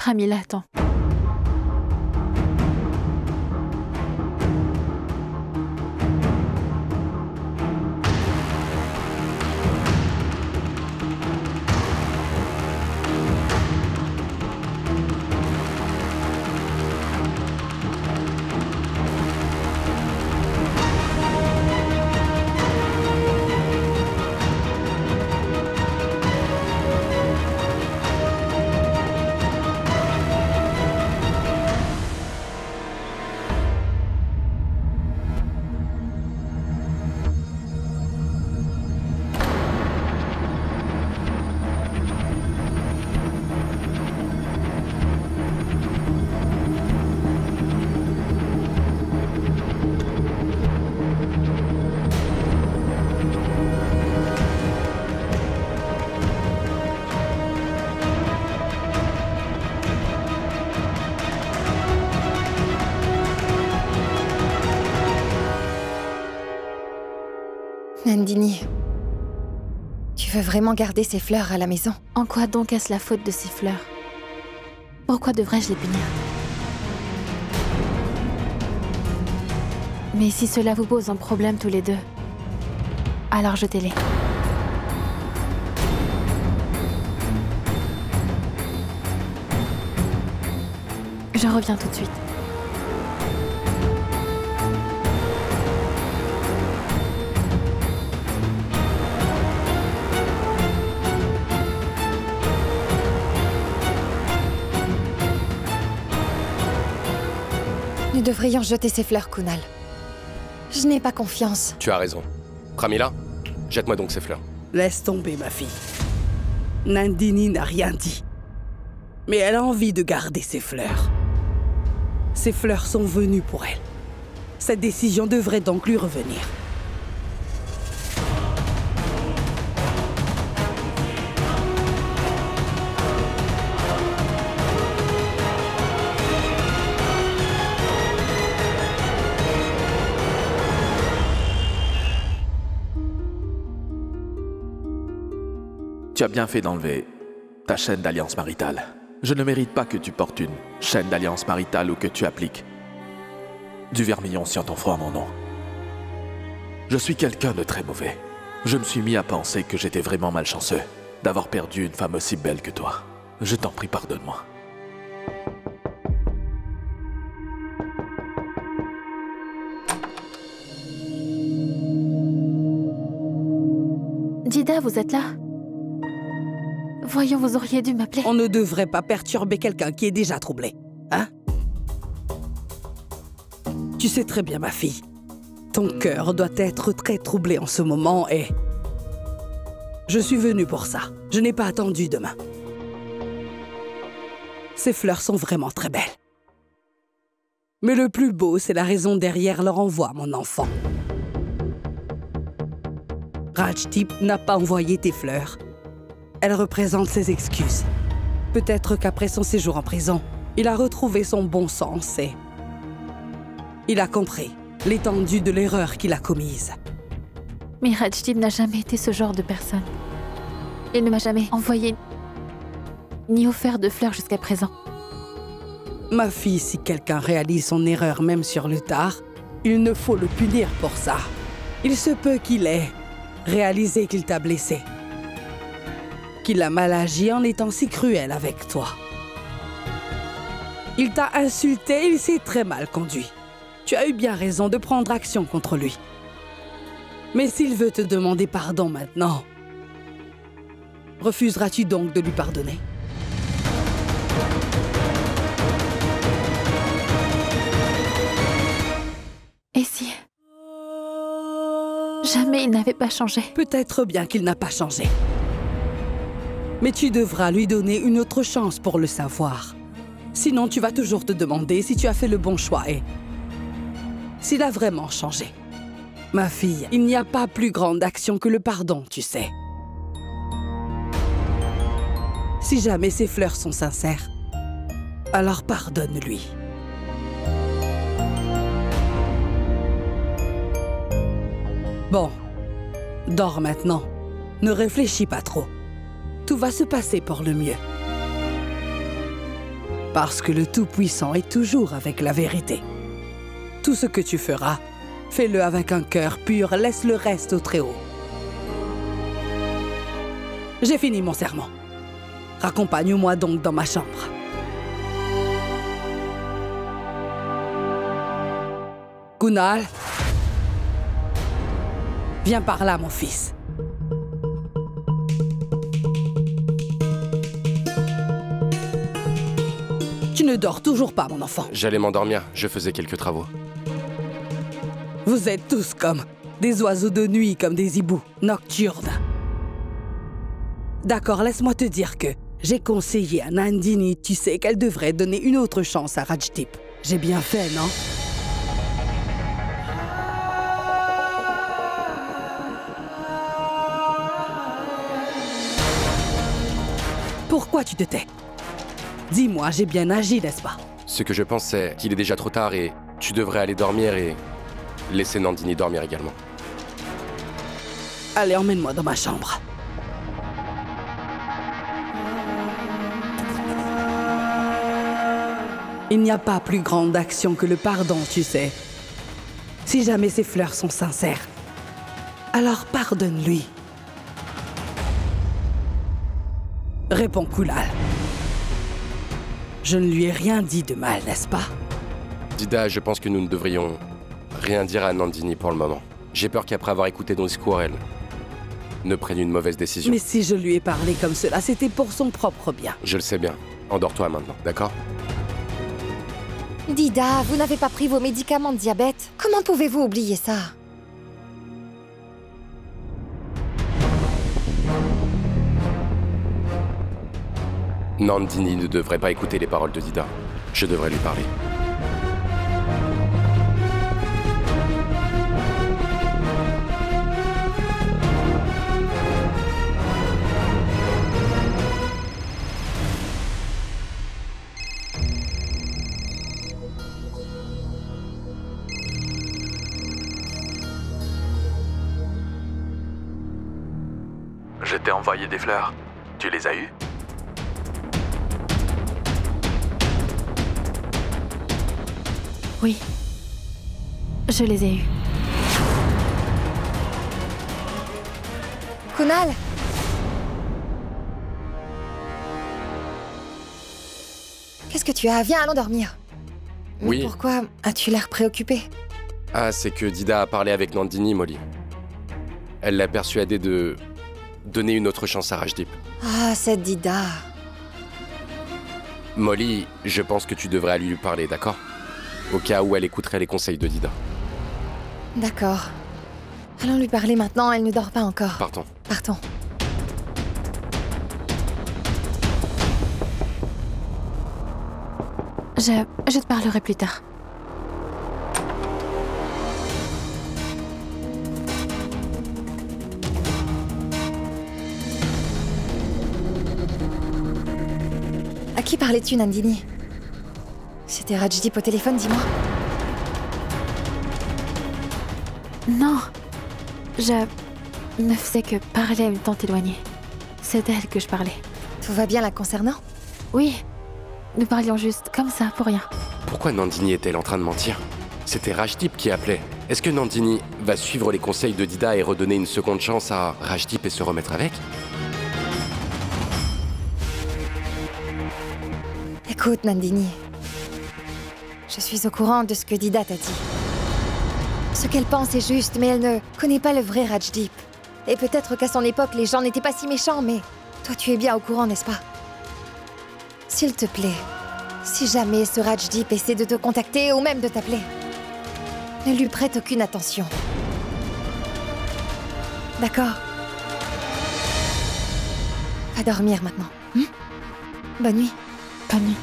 Pramila, attends. Nandini, tu veux vraiment garder ces fleurs à la maison? En quoi donc est-ce la faute de ces fleurs? Pourquoi devrais-je les punir? Mais si cela vous pose un problème tous les deux, alors jetez-les. Je reviens tout de suite. Nous devrions jeter ces fleurs, Kunal. Je n'ai pas confiance. Tu as raison. Pramila, jette-moi donc ces fleurs. Laisse tomber, ma fille. Nandini n'a rien dit. Mais elle a envie de garder ses fleurs. Ces fleurs sont venues pour elle. Cette décision devrait donc lui revenir. Tu as bien fait d'enlever ta chaîne d'alliance maritale. Je ne mérite pas que tu portes une chaîne d'alliance maritale ou que tu appliques du vermillon sur ton front à mon nom. Je suis quelqu'un de très mauvais. Je me suis mis à penser que j'étais vraiment malchanceux d'avoir perdu une femme aussi belle que toi. Je t'en prie, pardonne-moi. Dida, vous êtes là? Voyons, vous auriez dû m'appeler. On ne devrait pas perturber quelqu'un qui est déjà troublé, hein? Tu sais très bien, ma fille. Ton cœur doit être très troublé en ce moment et... Je suis venue pour ça. Je n'ai pas attendu demain. Ces fleurs sont vraiment très belles. Mais le plus beau, c'est la raison derrière leur envoi, mon enfant. Rajdip n'a pas envoyé tes fleurs. Elle représente ses excuses. Peut-être qu'après son séjour en prison, il a retrouvé son bon sens et... il a compris l'étendue de l'erreur qu'il a commise. Mais Rajdip n'a jamais été ce genre de personne. Il ne m'a jamais envoyé ni offert de fleurs jusqu'à présent. Ma fille, si quelqu'un réalise son erreur même sur le tard, il ne faut le punir pour ça. Il se peut qu'il ait réalisé qu'il t'a blessé. Qu'il a mal agi en étant si cruel avec toi. Il t'a insulté, il s'est très mal conduit. Tu as eu bien raison de prendre action contre lui. Mais s'il veut te demander pardon maintenant, refuseras-tu donc de lui pardonner? Et si... jamais il n'avait pas changé? Peut-être bien qu'il n'a pas changé. Mais tu devras lui donner une autre chance pour le savoir. Sinon, tu vas toujours te demander si tu as fait le bon choix et... s'il a vraiment changé. Ma fille, il n'y a pas plus grande action que le pardon, tu sais. Si jamais ses fleurs sont sincères, alors pardonne-lui. Bon, dors maintenant. Ne réfléchis pas trop. Tout va se passer pour le mieux. Parce que le Tout-Puissant est toujours avec la vérité. Tout ce que tu feras, fais-le avec un cœur pur, laisse le reste au Très-Haut. J'ai fini mon sermon. Raccompagne-moi donc dans ma chambre. Kunal, viens par là, mon fils. Tu ne dors toujours pas, mon enfant. J'allais m'endormir, je faisais quelques travaux. Vous êtes tous comme des oiseaux de nuit, comme des hiboux, nocturnes. D'accord, laisse-moi te dire que j'ai conseillé à Nandini, tu sais, qu'elle devrait donner une autre chance à Rajdip. J'ai bien fait, non? Pourquoi tu te tais? Dis-moi, j'ai bien agi, n'est-ce pas? Ce que je pense, c'est qu'il est déjà trop tard et tu devrais aller dormir et laisser Nandini dormir également. Allez, emmène-moi dans ma chambre. Il n'y a pas plus grande action que le pardon, tu sais. Si jamais ces fleurs sont sincères, alors pardonne-lui. Réponds, Kunal. Je ne lui ai rien dit de mal, n'est-ce pas? Dida, je pense que nous ne devrions rien dire à Nandini pour le moment. J'ai peur qu'après avoir écouté nos discours, elle ne prenne une mauvaise décision. Mais si je lui ai parlé comme cela, c'était pour son propre bien. Je le sais bien. Endors-toi maintenant, d'accord? Dida, vous n'avez pas pris vos médicaments de diabète. Comment pouvez-vous oublier ça? Nandini ne devrait pas écouter les paroles de Dida. Je devrais lui parler. Je t'ai envoyé des fleurs. Tu les as eues? Oui. Je les ai eus. Kunal! Qu'est-ce que tu as? Viens, allons dormir. Mais Oui. pourquoi as-tu l'air préoccupé? Ah, c'est que Dida a parlé avec Nandini, Molly. Elle l'a persuadée de donner une autre chance à Rajdip. Ah, cette Dida. Molly, je pense que tu devrais aller lui parler, d'accord? Au cas où elle écouterait les conseils de Dida. D'accord. Allons lui parler maintenant, elle ne dort pas encore. Partons. Partons. Je te parlerai plus tard. À qui parlais-tu, Nandini? C'était Rajdip au téléphone, dis-moi. Non. Je ne faisais que parler à une tante éloignée. C'est d'elle que je parlais. Tout va bien la concernant? Oui. Nous parlions juste comme ça, pour rien. Pourquoi Nandini est-elle en train de mentir? C'était Rajdip qui appelait. Est-ce que Nandini va suivre les conseils de Dida et redonner une seconde chance à Rajdip et se remettre avec? Écoute, Nandini. Je suis au courant de ce que Dida t'a dit. Ce qu'elle pense est juste, mais elle ne connaît pas le vrai Rajdip. Et peut-être qu'à son époque, les gens n'étaient pas si méchants, mais toi, tu es bien au courant, n'est-ce pas? S'il te plaît, si jamais ce Rajdip essaie de te contacter ou même de t'appeler, ne lui prête aucune attention. D'accord? Va dormir maintenant. Bonne nuit. Bonne nuit.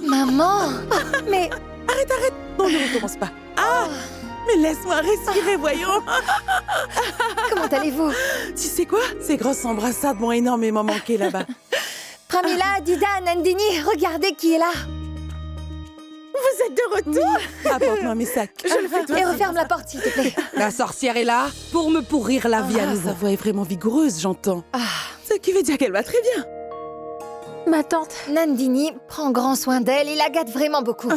Maman! Mais Non, ne recommence pas. Ah! Mais laisse-moi respirer, voyons. Comment allez-vous? Tu sais quoi? Ces grosses embrassades m'ont énormément manqué là-bas. Pramila, Dida, Nandini, regardez qui est là. Vous êtes de retour? Apporte-moi mes sacs. Je le fais toi. Et referme la porte, s'il te plaît. La sorcière est là pour me pourrir la vie à nouveau. Sa voix est vraiment vigoureuse, j'entends. Ah. Ce qui veut dire qu'elle va très bien. Ma tante. Nandini prend grand soin d'elle, il la gâte vraiment beaucoup.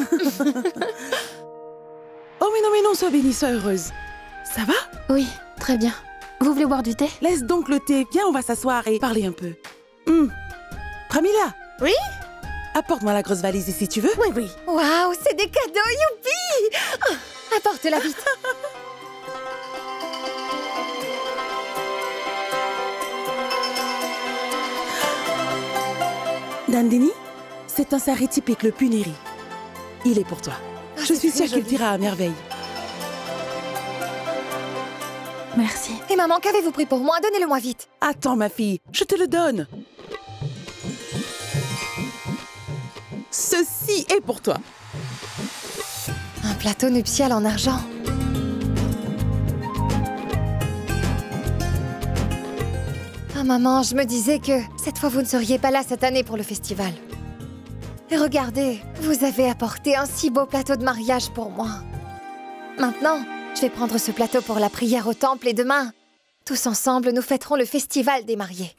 Oh mais non, sois bénie, sois heureuse. Ça va? Oui, très bien. Vous voulez boire du thé? Laisse donc le thé. Viens, on va s'asseoir et parler un peu. Pramila? Oui? Apporte-moi la grosse valise ici, tu veux? Oui. Waouh, c'est des cadeaux, youpi! Apporte-la vite. Nandini, c'est un saree typique, le puneri. Il est pour toi. Je suis sûre qu'il t'ira à merveille. Merci. Et maman, qu'avez-vous pris pour moi? Donnez-le-moi vite. Attends, ma fille, je te le donne. Ceci est pour toi. Un plateau nuptial en argent. Ah maman, je me disais que cette fois vous ne seriez pas là cette année pour le festival. Et regardez, vous avez apporté un si beau plateau de mariage pour moi. Maintenant, je vais prendre ce plateau pour la prière au temple et demain, tous ensemble, nous fêterons le festival des mariés.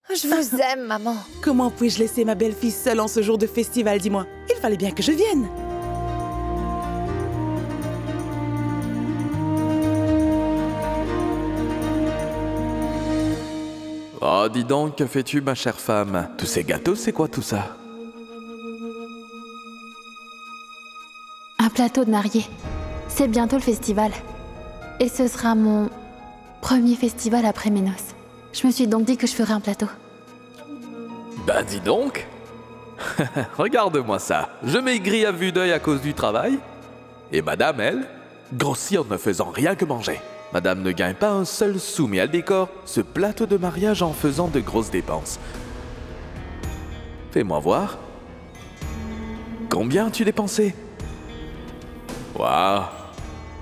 Je vous aime, maman. Comment puis-je laisser ma belle-fille seule en ce jour de festival, dis-moi? Il fallait bien que je vienne. Oh, dis donc, que fais-tu, ma chère femme? Tous ces gâteaux, c'est quoi tout ça? Un plateau de mariée. C'est bientôt le festival. Et ce sera mon premier festival après mes noces. Je me suis donc dit que je ferais un plateau. Bah dis donc. Regarde-moi ça. Je maigris à vue d'œil à cause du travail. Et madame, elle, grossit en ne faisant rien que manger. Madame ne gagne pas un seul sou, mais elle décore ce plateau de mariage en faisant de grosses dépenses. Fais-moi voir. Combien as-tu dépensé? Waouh!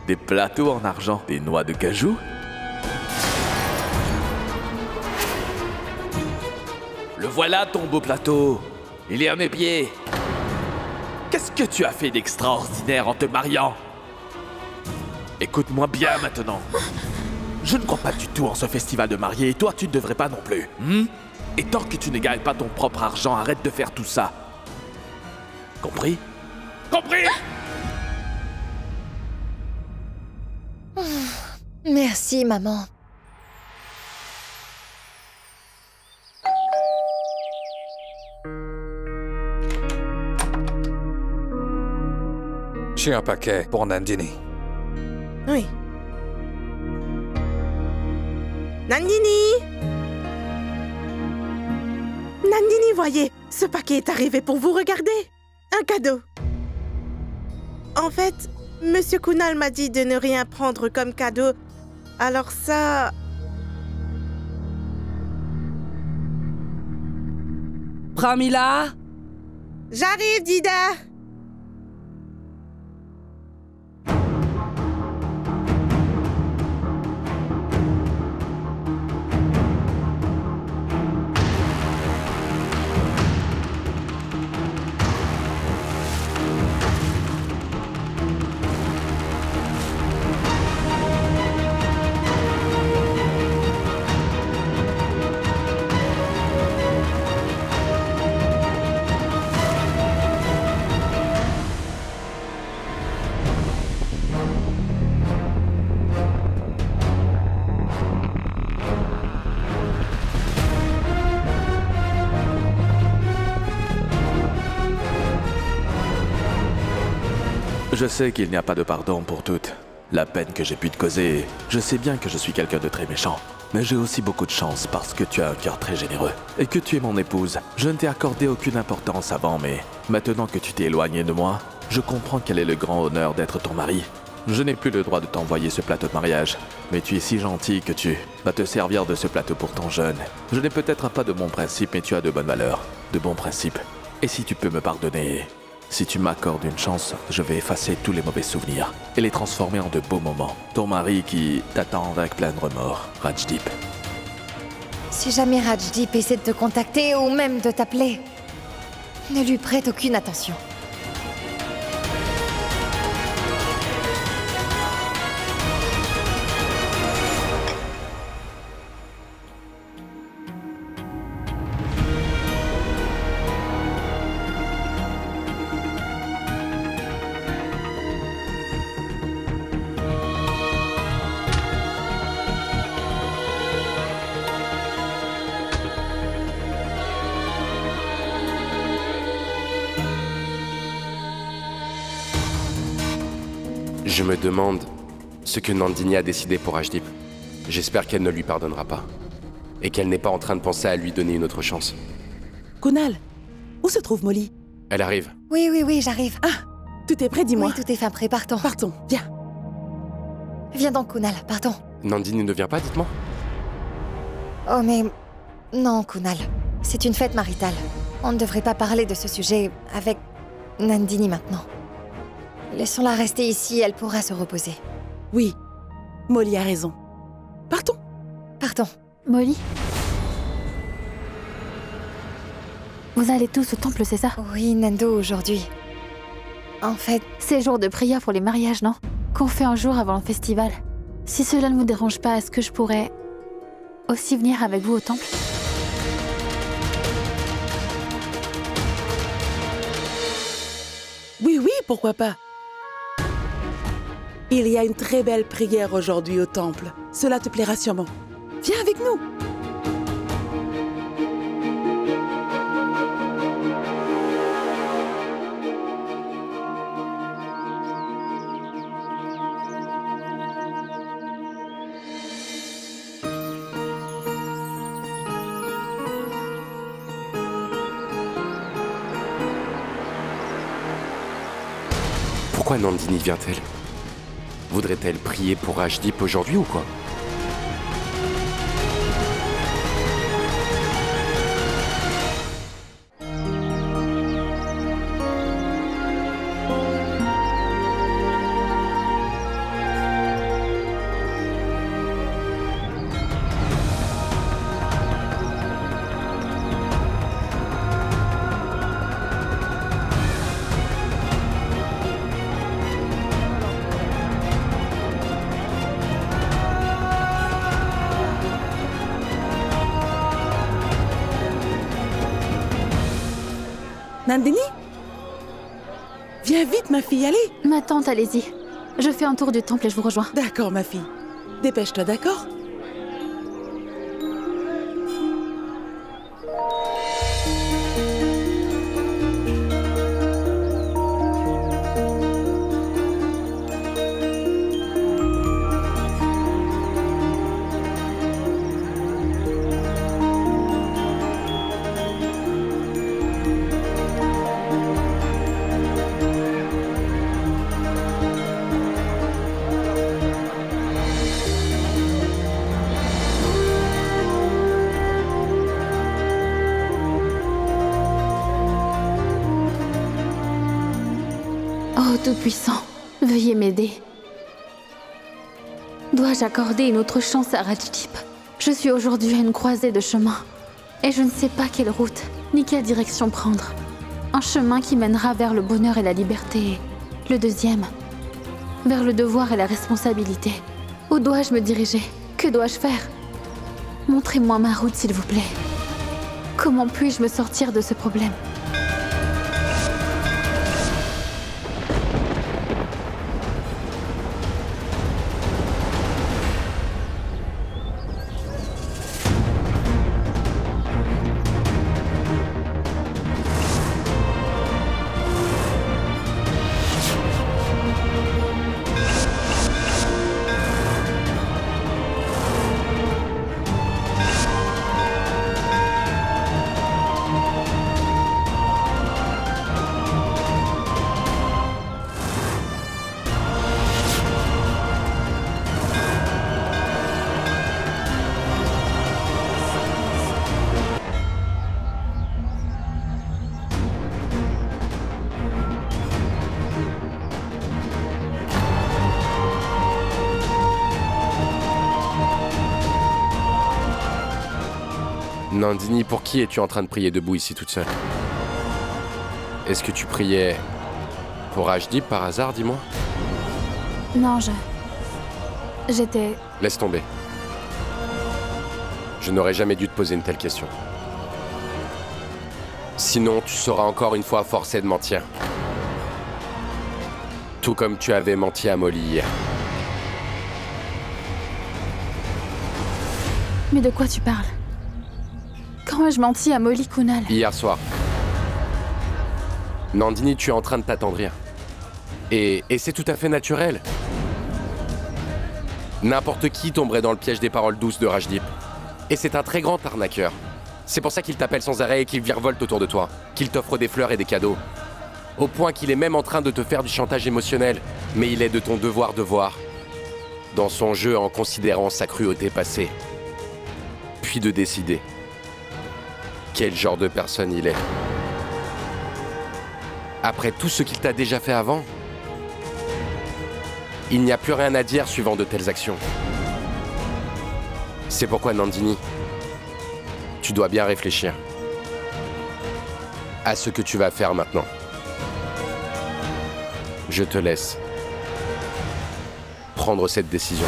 Des plateaux en argent, des noix de cajou. Le voilà ton beau plateau. Il est à mes pieds. Qu'est-ce que tu as fait d'extraordinaire en te mariant? Écoute-moi bien maintenant. Je ne crois pas du tout en ce festival de mariés et toi tu ne devrais pas non plus. Et tant que tu ne gagnes pas ton propre argent, arrête de faire tout ça. Compris? Compris? Merci, maman. J'ai un paquet pour Nandini. Oui. Nandini! Nandini, voyez, ce paquet est arrivé pour vous, regardez. Un cadeau. En fait, Monsieur Kunal m'a dit de ne rien prendre comme cadeau. Alors ça... Pramila? J'arrive, Dida! Je sais qu'il n'y a pas de pardon pour toute la peine que j'ai pu te causer. Je sais bien que je suis quelqu'un de très méchant. Mais j'ai aussi beaucoup de chance parce que tu as un cœur très généreux. Et que tu es mon épouse. Je ne t'ai accordé aucune importance avant, mais maintenant que tu t'es éloigné de moi, je comprends quel est le grand honneur d'être ton mari. Je n'ai plus le droit de t'envoyer ce plateau de mariage. Mais tu es si gentil que tu vas te servir de ce plateau pour ton jeûne. Je n'ai peut-être pas de bons principes, mais tu as de bonnes valeurs, de bons principes. Et si tu peux me pardonner, Si tu m'accordes une chance, je vais effacer tous les mauvais souvenirs et les transformer en de beaux moments. Ton mari qui t'attend avec plein de remords, Rajdip. Si jamais Rajdip essaie de te contacter ou même de t'appeler, ne lui prête aucune attention. Je me demande ce que Nandini a décidé pour Rajdip. J'espère qu'elle ne lui pardonnera pas. Et qu'elle n'est pas en train de penser à lui donner une autre chance. Kunal, où se trouve Molly? Elle arrive. Oui, j'arrive. Ah, tout est prêt, dis-moi. Oui, tout est fin prêt, partons. Partons, viens. Viens donc, Kunal, partons. Nandini ne vient pas, dites-moi? Oh, mais... Non, Kunal. C'est une fête maritale. On ne devrait pas parler de ce sujet avec Nandini maintenant. Laissons-la rester ici, elle pourra se reposer. Oui, Molly a raison. Partons. Partons. Molly? Vous allez tous au temple, c'est ça? Oui, Nando, aujourd'hui. En fait... C'est jour de prière pour les mariages, non? Qu'on fait un jour avant le festival. Si cela ne vous dérange pas, est-ce que je pourrais aussi venir avec vous au temple? Oui, pourquoi pas. Il y a une très belle prière aujourd'hui au temple. Cela te plaira sûrement. Viens avec nous. Pourquoi Nandini vient-elle? Voudrait-elle prier pour Rajdip aujourd'hui ou quoi? Nandini? Viens vite, ma fille, allez. Ma tante, allez-y. Je fais un tour du temple et je vous rejoins. D'accord, ma fille. Dépêche-toi, d'accord? Oh, Tout-Puissant, veuillez m'aider. Dois-je accorder une autre chance à Rajdip? Je suis aujourd'hui à une croisée de chemins. Et je ne sais pas quelle route, ni quelle direction prendre. Un chemin qui mènera vers le bonheur et la liberté. Le deuxième, vers le devoir et la responsabilité. Où dois-je me diriger? Que dois-je faire? Montrez-moi ma route, s'il vous plaît. Comment puis-je me sortir de ce problème? Nandini, pour qui es-tu en train de prier debout ici toute seule? Est-ce que tu priais pour Rajdeep par hasard, dis-moi? Non, j'étais... Laisse tomber. Je n'aurais jamais dû te poser une telle question. Sinon, tu seras encore une fois forcé de mentir. Tout comme tu avais menti à Molly hier. Mais de quoi tu parles? Quand ai-je menti à Molly, Kunal? Hier soir. Nandini, tu es en train de t'attendrir. Et c'est tout à fait naturel. N'importe qui tomberait dans le piège des paroles douces de Rajdeep. Et c'est un très grand arnaqueur. C'est pour ça qu'il t'appelle sans arrêt et qu'il virevolte autour de toi. Qu'il t'offre des fleurs et des cadeaux. Au point qu'il est même en train de te faire du chantage émotionnel. Mais il est de ton devoir de voir. Dans son jeu en considérant sa cruauté passée. Puis de décider quel genre de personne il est. Après tout ce qu'il t'a déjà fait avant, il n'y a plus rien à dire suivant de telles actions. C'est pourquoi, Nandini, tu dois bien réfléchir à ce que tu vas faire maintenant. Je te laisse prendre cette décision.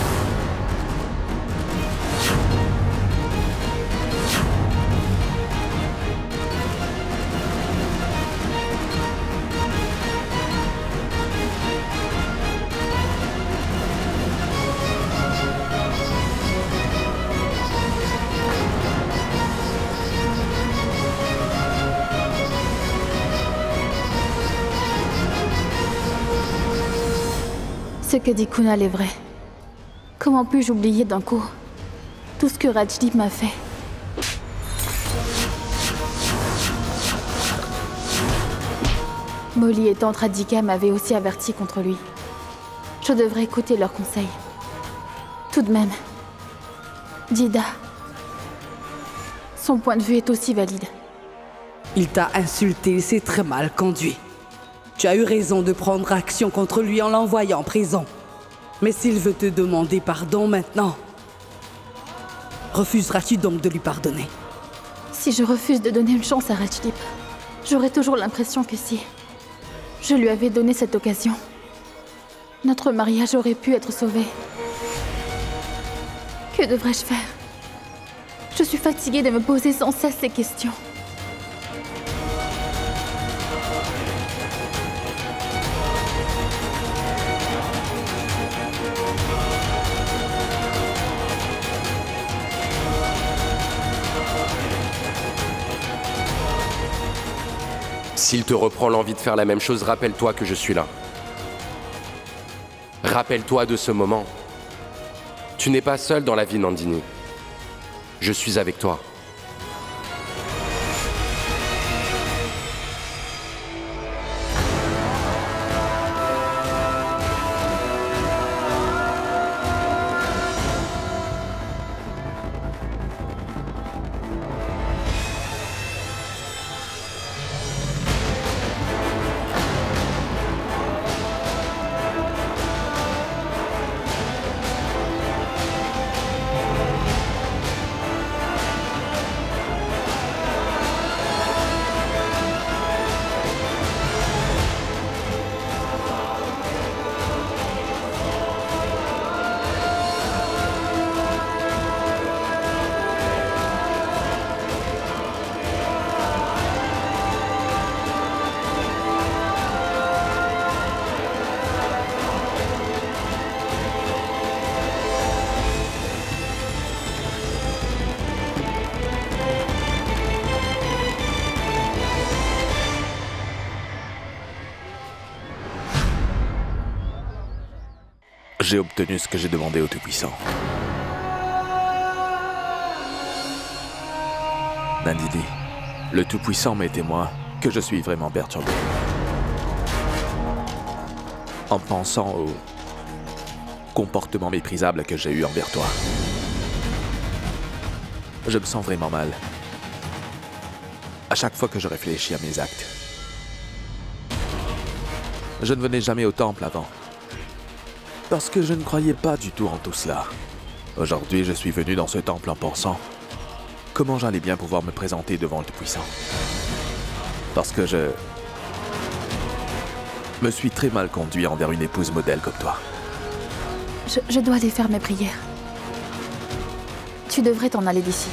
Ce que dit Kunal est vrai. Comment puis-je oublier d'un coup tout ce que Rajdeep m'a fait? Molly et Tante Radhika m'avaient aussi averti contre lui. Je devrais écouter leurs conseils. Tout de même, Dida, son point de vue est aussi valide. Il t'a insulté, c'est très mal conduit. Tu as eu raison de prendre action contre lui en l'envoyant en prison. Mais s'il veut te demander pardon maintenant, refuseras-tu donc de lui pardonner? Si je refuse de donner une chance à Rajdeep, j'aurai toujours l'impression que si je lui avais donné cette occasion, notre mariage aurait pu être sauvé. Que devrais-je faire? Je suis fatiguée de me poser sans cesse ces questions. S'il te reprend l'envie de faire la même chose, rappelle-toi que je suis là. Rappelle-toi de ce moment. Tu n'es pas seul dans la vie, Nandini. Je suis avec toi. J'ai obtenu ce que j'ai demandé au Tout-Puissant. Nandini, le Tout-Puissant m'est témoin que je suis vraiment perturbé. En pensant au comportement méprisable que j'ai eu envers toi. Je me sens vraiment mal. À chaque fois que je réfléchis à mes actes. Je ne venais jamais au temple avant. Parce que je ne croyais pas du tout en tout cela. Aujourd'hui, je suis venu dans ce temple en pensant comment j'allais bien pouvoir me présenter devant le Tout-Puissant. Parce que je me suis très mal conduit envers une épouse modèle comme toi. Je dois aller faire mes prières. Tu devrais t'en aller d'ici.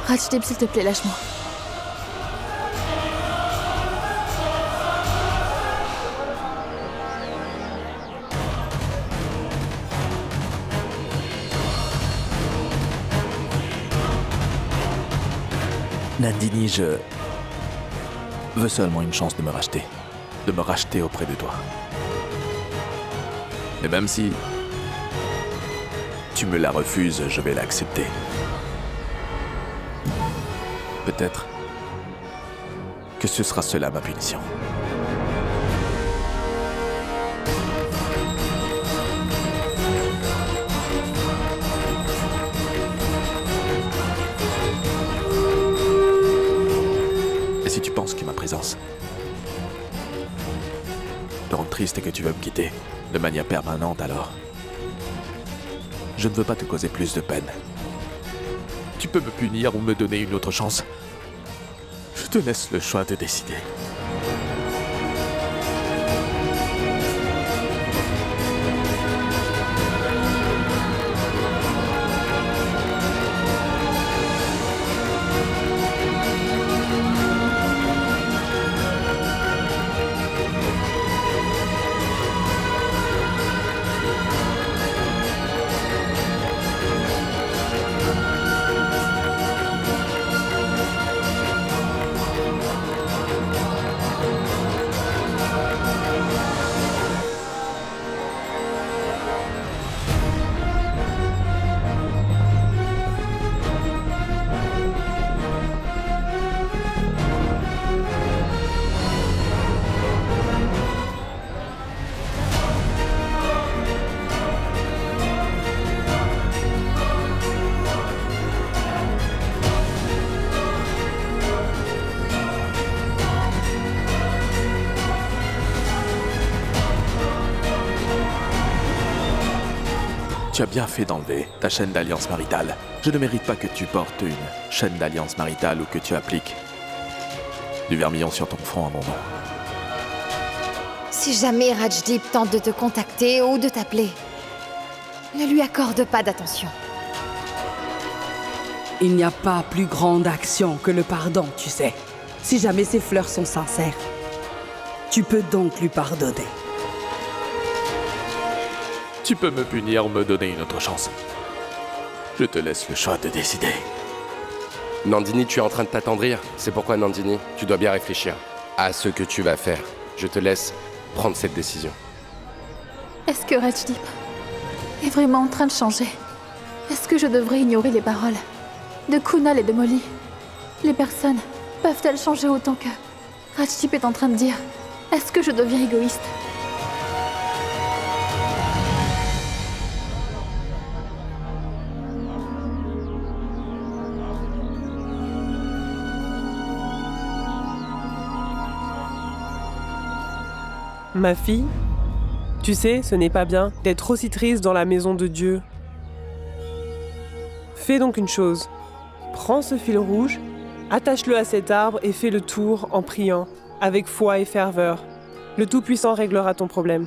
Rajdip, s'il te plaît, lâche-moi. Nandini, je veux seulement une chance de me racheter. De me racheter auprès de toi. Et même si tu me la refuses, je vais l'accepter. Peut-être que ce sera cela ma punition. Et si tu penses que ma présence te rend triste et que tu veux me quitter de manière permanente, alors je ne veux pas te causer plus de peine. Tu peux me punir ou me donner une autre chance. Je te laisse le choix de décider. Tu as bien fait d'enlever ta chaîne d'alliance maritale. Je ne mérite pas que tu portes une chaîne d'alliance maritale ou que tu appliques du vermillon sur ton front à mon nom. Si jamais Rajdip tente de te contacter ou de t'appeler, ne lui accorde pas d'attention. Il n'y a pas plus grande action que le pardon, tu sais. Si jamais ses fleurs sont sincères, tu peux donc lui pardonner. Tu peux me punir ou me donner une autre chance. Je te laisse le choix de décider. Nandini, tu es en train de t'attendrir. C'est pourquoi, Nandini, tu dois bien réfléchir à ce que tu vas faire. Je te laisse prendre cette décision. Est-ce que Rajdip est vraiment en train de changer? Est-ce que je devrais ignorer les paroles de Kunal et de Molly? Les personnes peuvent-elles changer autant que Rajdip est en train de dire? Est-ce que je deviens égoïste? Ma fille, tu sais, ce n'est pas bien d'être aussi triste dans la maison de Dieu. Fais donc une chose. Prends ce fil rouge, attache-le à cet arbre et fais le tour en priant, avec foi et ferveur. Le Tout-Puissant réglera ton problème.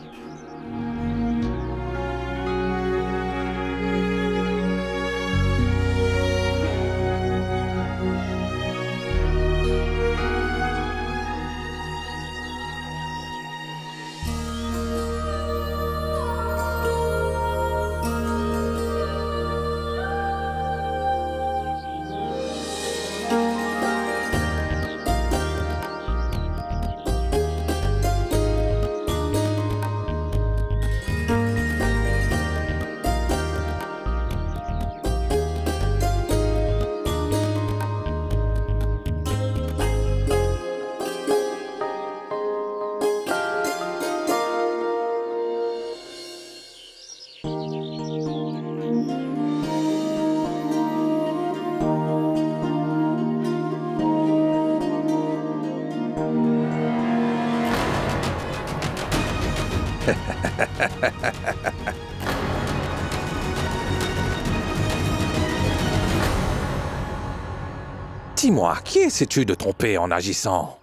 Dis-moi, qui essaies-tu de tromper en agissant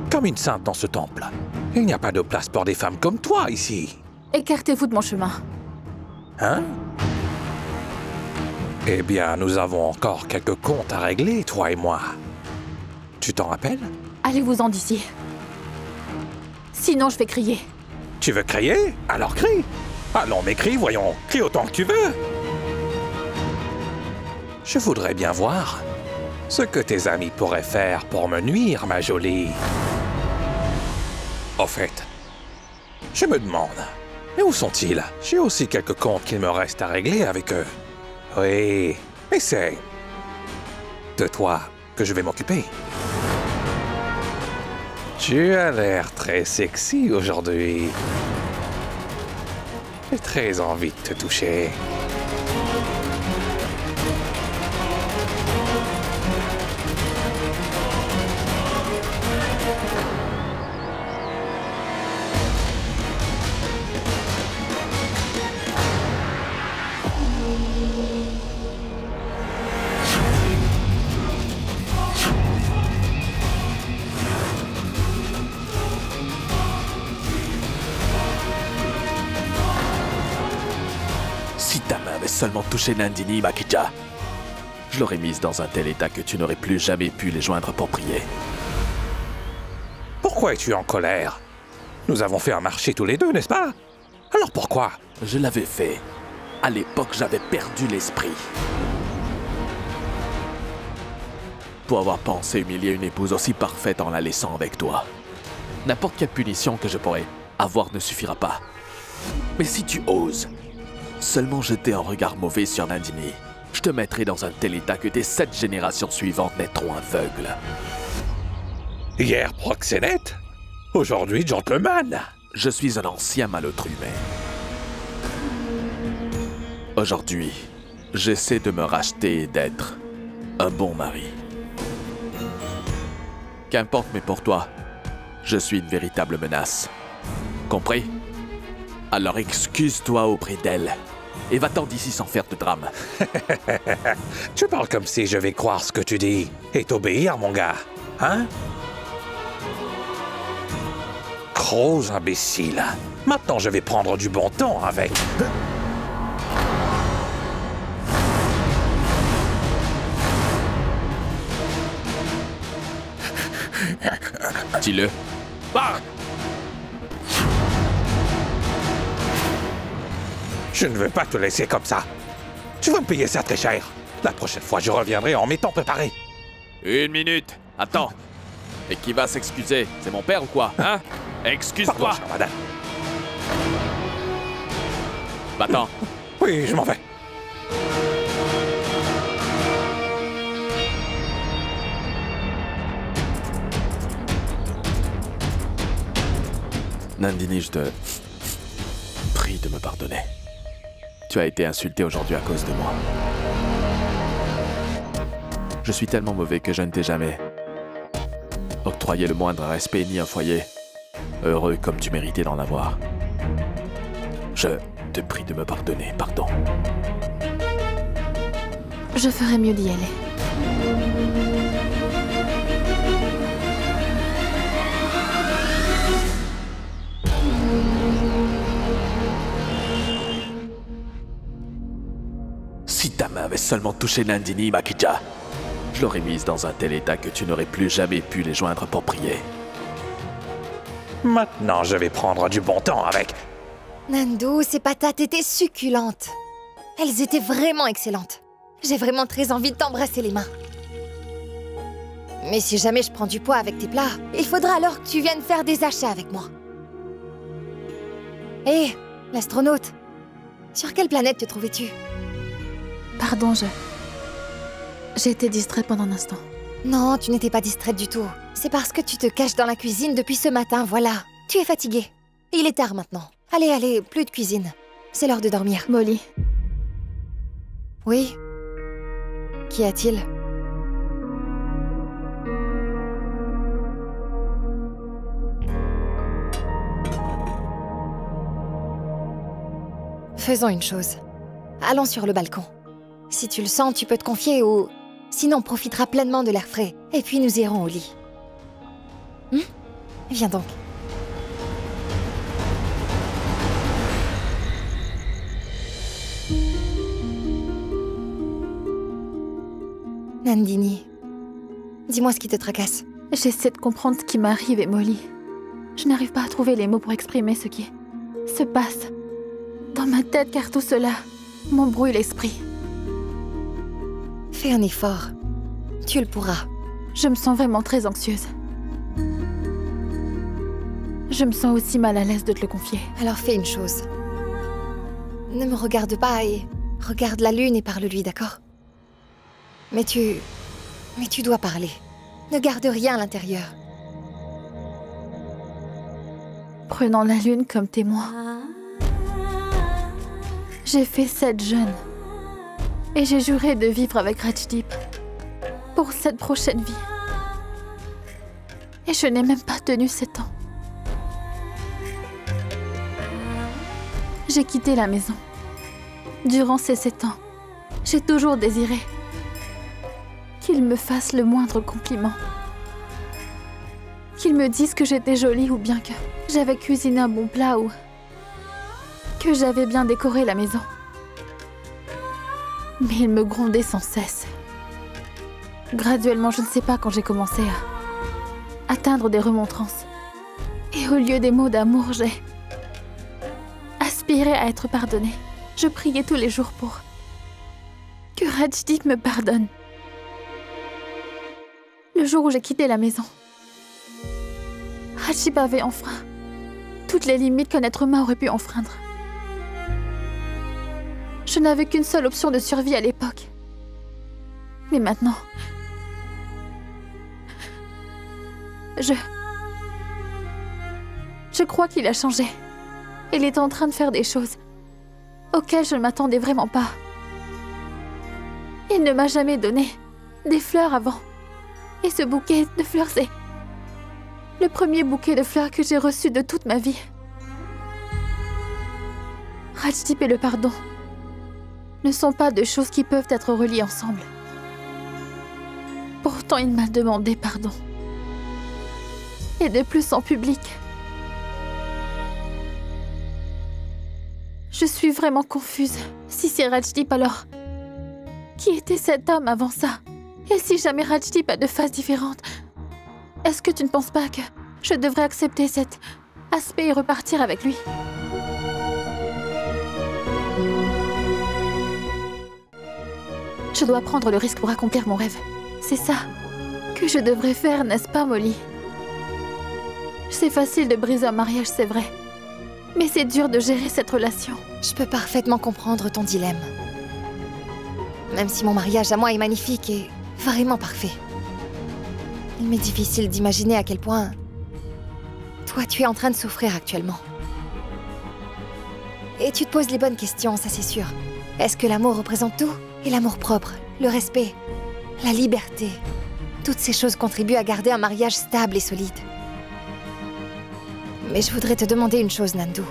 comme une sainte dans ce temple? Il n'y a pas de place pour des femmes comme toi ici. Écartez-vous de mon chemin. Hein? Eh bien, nous avons encore quelques comptes à régler, toi et moi. Tu t'en rappelles? Allez-vous-en d'ici. Sinon, je vais crier. Tu veux crier? Alors crie! Allons, mais crie, voyons. Crie autant que tu veux. Je voudrais bien voir ce que tes amis pourraient faire pour me nuire, ma jolie. Au fait, je me demande, mais où sont-ils? J'ai aussi quelques comptes qu'il me reste à régler avec eux. Oui, mais c'est de toi que je vais m'occuper. Tu as l'air très sexy aujourd'hui. J'ai très envie de te toucher. Si ta main avait seulement touché Nandini, Makija, je l'aurais mise dans un tel état que tu n'aurais plus jamais pu les joindre pour prier. Pourquoi es-tu en colère? Nous avons fait un marché tous les deux, n'est-ce pas? Alors pourquoi? Je l'avais fait. À l'époque, j'avais perdu l'esprit. Pour avoir pensé humilier une épouse aussi parfaite en la laissant avec toi. N'importe quelle punition que je pourrais avoir ne suffira pas. Mais si tu oses seulement jeter un regard mauvais sur Nandini, je te mettrai dans un tel état que tes 7 générations suivantes naîtront aveugles. Hier proxénète, aujourd'hui gentleman. Je suis un ancien malheureux humain. Aujourd'hui, j'essaie de me racheter et d'être un bon mari. Qu'importe, mais pour toi, je suis une véritable menace. Compris? Alors excuse-toi auprès d'elle et va-t'en d'ici sans faire de drame. Tu parles comme si je vais croire ce que tu dis et t'obéir, mon gars. Hein? Gros imbécile. Maintenant, je vais prendre du bon temps avec... Dis-le. Ah! Je ne veux pas te laisser comme ça. Tu vas me payer ça très cher. La prochaine fois, je reviendrai en m'étant préparé. 1 minute. Attends. Et qui va s'excuser? C'est mon père ou quoi? Hein? Excuse-toi. Pardon, chère madame. Va-t'en. Oui, je m'en vais. Nandini, je te prie de me pardonner. Tu as été insulté aujourd'hui à cause de moi. Je suis tellement mauvais que je ne t'ai jamais octroyé le moindre respect ni un foyer heureux comme tu méritais d'en avoir. Je te prie de me pardonner, pardon. Je ferais mieux d'y aller. Si ta main avait seulement touché Nandini, Makija, je l'aurais mise dans un tel état que tu n'aurais plus jamais pu les joindre pour prier. Maintenant, je vais prendre du bon temps avec... Nando, ces patates étaient succulentes. Elles étaient vraiment excellentes. J'ai vraiment très envie de t'embrasser les mains. Mais si jamais je prends du poids avec tes plats, il faudra alors que tu viennes faire des achats avec moi. Hé, l'astronaute, sur quelle planète te trouvais-tu? Pardon, j'ai été distrait pendant un instant. Non, tu n'étais pas distraite du tout. C'est parce que tu te caches dans la cuisine depuis ce matin, voilà. Tu es fatiguée. Il est tard maintenant. Allez, allez, plus de cuisine. C'est l'heure de dormir. Molly. Oui? Qu'y a-t-il? Faisons une chose. Allons sur le balcon. Si tu le sens, tu peux te confier ou... Sinon, on profitera pleinement de l'air frais. Et puis nous irons au lit. Viens donc. Nandini, dis-moi ce qui te tracasse. J'essaie de comprendre ce qui m'arrive, Molly. Je n'arrive pas à trouver les mots pour exprimer ce qui se passe dans ma tête, car tout cela m'embrouille l'esprit. Fais un effort. Tu le pourras. Je me sens vraiment très anxieuse. Je me sens aussi mal à l'aise de te le confier. Alors fais une chose. Ne me regarde pas et regarde la lune et parle-lui, d'accord? Mais tu dois parler. Ne garde rien à l'intérieur. Prenant la lune comme témoin, j'ai fait 7 jeûnes. Et j'ai juré de vivre avec Rajdeep pour cette prochaine vie. Et je n'ai même pas tenu 7 ans. J'ai quitté la maison. Durant ces 7 ans, j'ai toujours désiré qu'il me fasse le moindre compliment. Qu'il me dise que j'étais jolie ou bien que j'avais cuisiné un bon plat ou que j'avais bien décoré la maison. Mais il me grondait sans cesse. Graduellement, je ne sais pas quand j'ai commencé à atteindre des remontrances. Et au lieu des mots d'amour, j'ai aspiré à être pardonnée. Je priais tous les jours pour que Rajdeep me pardonne. Le jour où j'ai quitté la maison, Rajdeep avait enfreint toutes les limites qu'un être humain aurait pu enfreindre. Je n'avais qu'une seule option de survie à l'époque. Mais maintenant... Je crois qu'il a changé. Il est en train de faire des choses auxquelles je ne m'attendais vraiment pas. Il ne m'a jamais donné des fleurs avant. Et ce bouquet de fleurs, c'est le premier bouquet de fleurs que j'ai reçu de toute ma vie. Rajdeep et le pardon ne sont pas deux choses qui peuvent être reliées ensemble. Pourtant, il m'a demandé pardon. Et de plus en public. Je suis vraiment confuse. Si c'est Rajdeep, alors... Qui était cet homme avant ça? Et si jamais Rajdeep a deux faces différentes, est-ce que tu ne penses pas que je devrais accepter cet aspect et repartir avec lui? Je dois prendre le risque pour accomplir mon rêve. C'est ça que je devrais faire, n'est-ce pas, Molly? C'est facile de briser un mariage, c'est vrai. Mais c'est dur de gérer cette relation. Je peux parfaitement comprendre ton dilemme. Même si mon mariage à moi est magnifique et vraiment parfait. Il m'est difficile d'imaginer à quel point... toi, tu es en train de souffrir actuellement. Et tu te poses les bonnes questions, ça c'est sûr. Est-ce que l'amour représente tout? Et l'amour propre, le respect, la liberté. Toutes ces choses contribuent à garder un mariage stable et solide. Mais je voudrais te demander une chose, Nandu.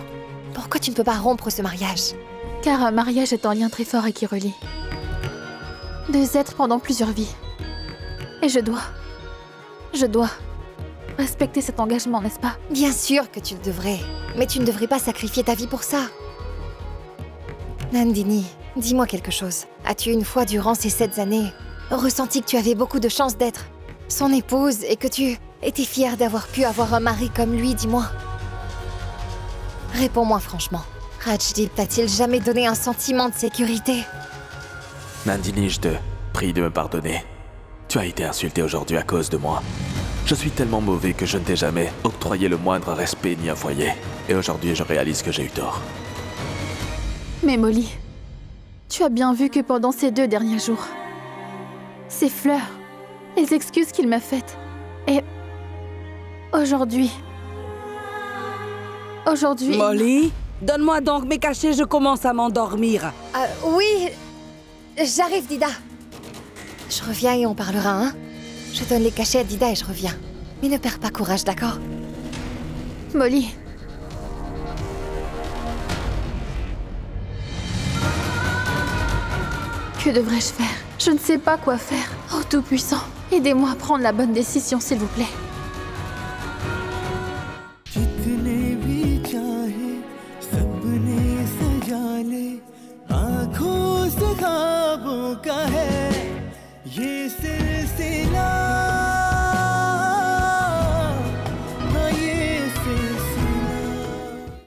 Pourquoi tu ne peux pas rompre ce mariage? Car un mariage est un lien très fort et qui relie deux êtres pendant plusieurs vies. Et je dois respecter cet engagement, n'est-ce pas? Bien sûr que tu le devrais. Mais tu ne devrais pas sacrifier ta vie pour ça. Nandini, dis-moi quelque chose. As-tu une fois durant ces 7 années ressenti que tu avais beaucoup de chance d'être son épouse et que tu étais fière d'avoir pu avoir un mari comme lui, dis-moi? Réponds-moi franchement. Rajdeep t'a-t-il jamais donné un sentiment de sécurité? Nandini, je te prie de me pardonner. Tu as été insultée aujourd'hui à cause de moi. Je suis tellement mauvais que je ne t'ai jamais octroyé le moindre respect ni un foyer. Et aujourd'hui, je réalise que j'ai eu tort. Mais Molly, tu as bien vu que pendant ces 2 derniers jours, ces fleurs, les excuses qu'il m'a faites, et aujourd'hui... Molly, donne-moi donc mes cachets, je commence à m'endormir. Oui, j'arrive, Dida. Je reviens et on parlera, hein? Je donne les cachets à Dida et je reviens. Mais ne perds pas courage, d'accord? Molly... Que devrais-je faire? Je ne sais pas quoi faire. Oh Tout-Puissant, aidez-moi à prendre la bonne décision, s'il vous plaît. आँखों से ख्वाबों का है ये